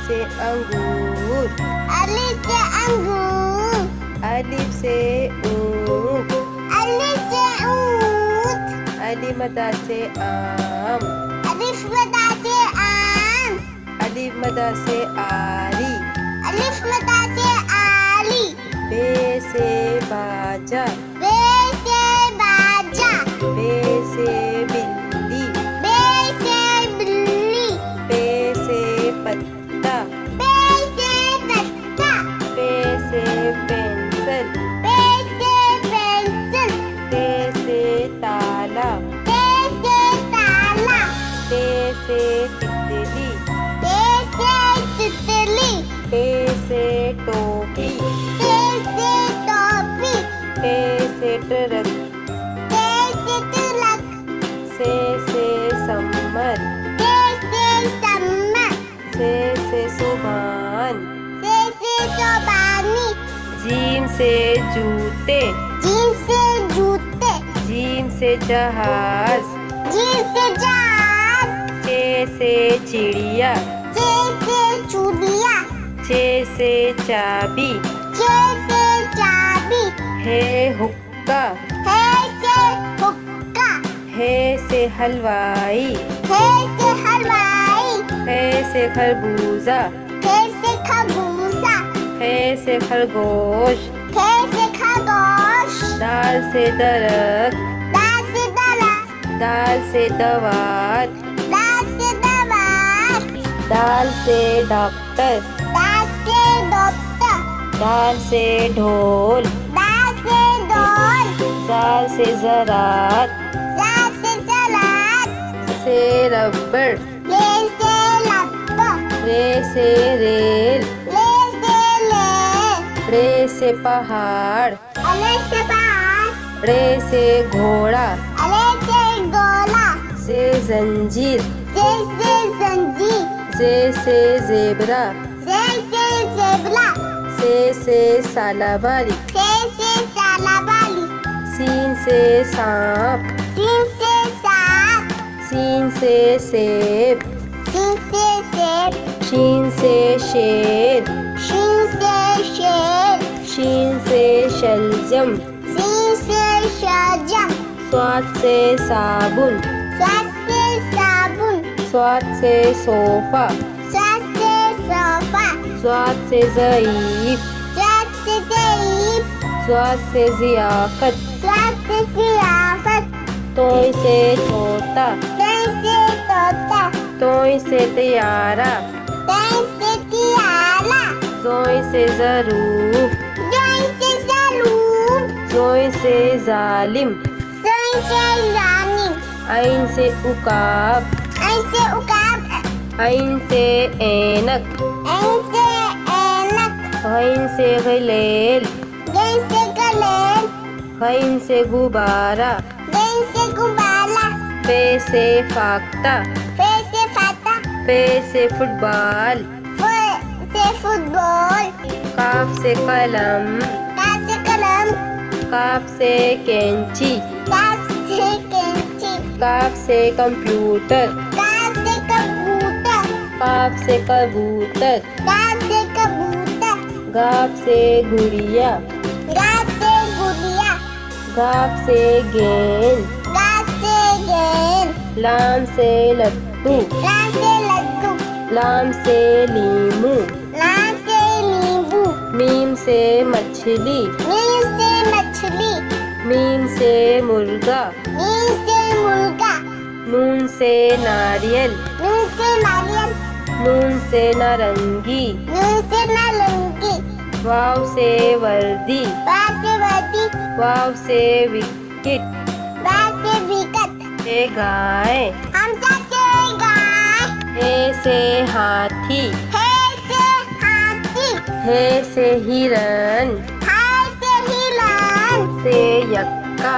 से अंगूर, अलिफ से अंगूर, अलिफ से ऊँट, अलिफ से ऊँट, अलिफ मदा से आम, अलिफ मदा से आम, अलिफ मदा से आरी, अलिफ मदा से आली, बे से बाजा, बे से बाजा, बे से बिल्ली, बे से बिल्ली, पे से पत्ता, पे से पत्ता, पे से पेंसिल, पे से पेंसिल, ते से ताला, ते से ताला, ते से तितली, ते से तितली, पे से टोपी, ते से टोपी, पे से ट्रक, ते से तिलक, से समर, ते से सम्मत, से सुभान, से चौबानी, जीम से जूते, जीम से जूते, जीम से जहाज, जीम से जहाज, चे से चिड़िया, चे से चूड़िया, चे से चाबी, चे से चाबी, है हुक्का, है से हुक्का, है से हलवाई, है से हलवाई, है से खरबूजा, है से खरबूजा, है से खरगोश, है से खरगोश, दाल से दरख्त, दाल से दरख्त, दाल से दवात, दाल से दवात, दाल से डॉक्टर, दाल से डॉक्टर, दाल से ढोल, दाल से ढोल, जाल से ज़रात, दाल से सलाद, से रबड़, ले से लब्बा, रे से रेल, ले से ले, रे से पहाड़, अले से पहाड़, रे से घोड़ा, अले से गोला, से जंजीर, से जंजीर, से ज़ेबरा, से ज़ेबरा, से सालाबारी, से सालाबाली, सीन से सांप, सीन से सांप, सीन से सेब, सीन से सेब, शीन से शेर, शीन से शेर, शीन से शलजम, सीन से शाहजम, स्वाद से साबुन, स्वाद से साबुन, स्वाद से सोफा, स्वाद से सोफा, स्वाद से ज़ईफ, स्वाद से ज़ईफ, स्वाद से ज़ियाफ़त, स्वाद से ज़ियाफ़त, तोय से तोता, तय से तोता, तोय से तैयारा, तय से तियारा, जोय से ज़रूफ, जोय से ज़रूर, जोय से जालिम, जोय से जानिम, ऐन से उकाब, ऐसे उकाब, ऐन से ऐनक, ऐसे ऐनक, गैन से गलेल, गैन से गलेल, गैन से गुब्बारा, गैन से गुब्बारा, पे से फाख्ता, फे से फाता, पे से फुटबॉल, फे से फुटबॉल, काफ से कलम, काफ से कलम, काफ से कैंची, काफ से कैंची, काफ से कंप्यूटर, काफ से कबूतर, काफ से कबूतर, काफ से कबूतर, गाफ से गुड़िया, गाफ से गुड़िया, गाफ से गेंद, गाफ से गेंद, लाम से लट्टू, लाम से लड्डू, लाम से लीमू, लाम से नींबू, मीम से मछली, मीम से मछली, मीम से मुर्गा, मीम से मुर्गा, नून से नारियल, नून से नारियल, नून से नारंगी, नून से नारंगी, वाव से वर्दी, बा से वर्दी, वाव से विकेट, बा से विकेट, ए गाय, हमजा से गाय, ए से हाथी, हे से हाथी, हे से हिरन, हाय से हिरण, से यक्का,